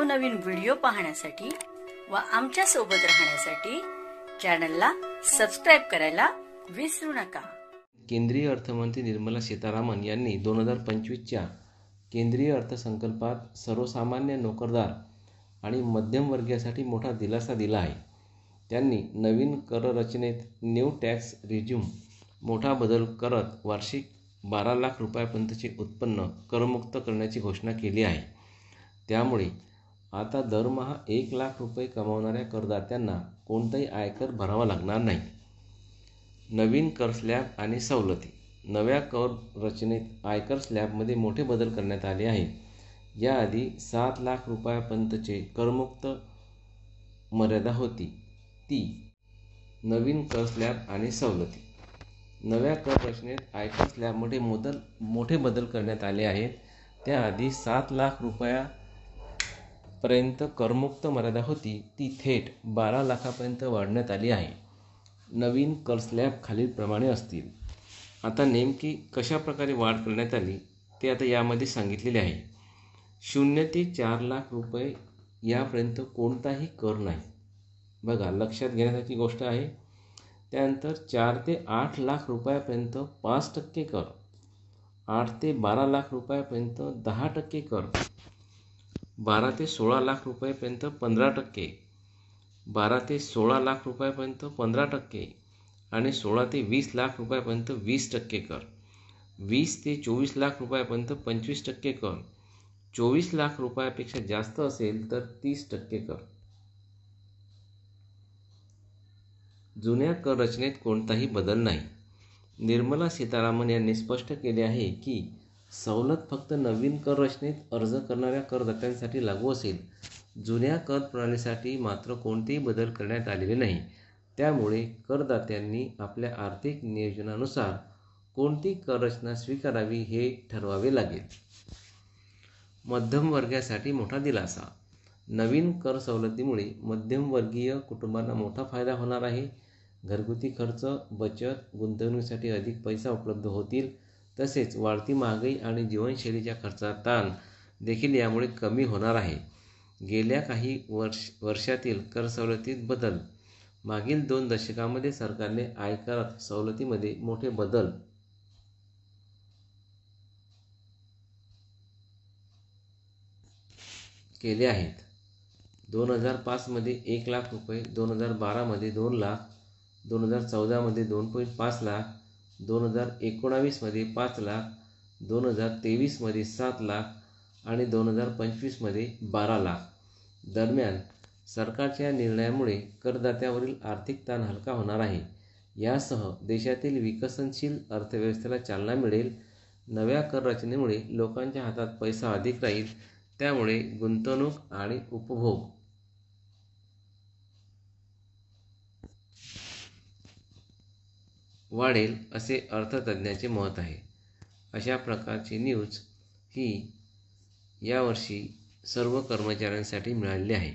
नवनवीन व्हिडिओ पाहण्यासाठी व आमच्या सोबत राहण्यासाठी चॅनलला सबस्क्राइब करायला विसरू नका। केंद्रीय अर्थमंत्री निर्मला सीतारामन यांनी 2025च्या केंद्रीय अर्थसंकल्पात सर्वसामान्य नोकरदार आणि मध्यमवर्गीयासाठी मोठा दिलासा दिला आहे। त्यांनी नवीन कर रचनेत न्यू टॅक्स रिज्यूम मोठा बदल करत वार्षिक 12 लाख रुपयांपर्यंतचे उत्पन्न करमुक्त करण्याची घोषणा केली आहे। त्यामुळे आता दरमहा 1 लाख रुपये कमावणाऱ्या करदात्यांना कोणताही आयकर भरावा लागणार नाही। नवीन कर स्लॅब आणि सवलती। नव्या कर रचनेत आयकर स्लॅबमध्ये मोठे बदल करण्यात आले आहेत। याआधी 7 लाख रुपयांपर्यंतचे करमुक्त मर्यादा होती ती नवीन कर स्लॅब आणि सवलती। नव्या कर रचनेत आयकर स्लॅबमध्ये मोठे बदल करण्यात आले आहेत। त्याआधी 7 लाख रुपयांपर्यंत करमुक्त मर्यादा होती ती थेट 12 लाखापर्यंत वाढवण्यात आली आहे। नवीन कर स्लॅब खालीलप्रमाणे असतील। आता नेमकी कशा प्रकारे वाढ करण्यात आली ते आता यामध्ये सांगितलेले आहे। 0 ते 4 लाख रुपये यापर्यंत कोणताही कर नाही। बघा, लक्षात घेण्यासारखी गोष्ट आहे। त्यानंतर 4 ते 8 लाख रुपयांपर्यंत 5% कर, 8 ते 12 लाख रुपयांपर्यंत 10% कर, 12 ते 16 लाख रुपयांपर्यंत 15%, 12 ते 16 लाख रुपयांपर्यंत 15% आणि 16 ते 20 लाख रुपयांपर्यंत 20% कर, 20 ते 24 लाख रुपयांपर्यंत 25% कर, 24 लाख रुपयापेक्षा जास्त असेल तर 30% कर। जुन्या कर रचनेत कोणताही बदल नाही। निर्मला सीतारामन यांनी स्पष्ट केले आहे की सवलत फक्त नवीन कर रचनेत अर्ज करणाऱ्या करदात्यांसाठी लागू असेल। जुन्या कर प्रणालीसाठी मात्र कोणतेही बदल करण्यात आलेले नाही। त्यामुळे करदात्यांनी आपल्या आर्थिक नियोजनानुसार कोणती कर रचना स्वीकारावी हे ठरवावे लागेल। मध्यमवर्गीयासाठी मोठा दिलासा। नवीन कर सवलतीमुळे मध्यमवर्गीय कुटुंबांना मोठा फायदा होणार आहे। घरगुती खर्च, बचत, गुंतवणुकीसाठी अधिक पैसा उपलब्ध होतील। तसेच वाढती महागाई आणि जीवनशैलीच्या खर्चाचा ताण देखील यामुळे कमी होणार आहे। गेल्या काही वर्षातील कर सवलतीत बदल। मागील 2 दशकांमध्ये सरकारने आयकर सवलतीमध्ये मोठे बदल केले आहेत। 2005 मध्ये 1 लाख रुपये, 2012 मध्ये 2 लाख, 2014 मध्ये 2.5 लाख, 2019 मध्ये 5 लाख, 2023 मध्ये 7 लाख आणि 2025 मध्ये 12 लाख। दरम्यान सरकारच्या निर्णयामुळे करदात्यावरील आर्थिक ताण हलका होणार आहे। यासह देशातील विकसनशील अर्थव्यवस्थेला चालना मिळेल। नव्या कर रचनेमुळे लोकांच्या हातात पैसा अधिक राहील। त्यामुळे गुंतवणूक आणि उपभोग वाढेल असे अर्थतज्ज्ञांचे मत आहे। अशा प्रकारची न्यूज ही यावर्षी सर्व कर्मचाऱ्यांसाठी मिळालेली आहे।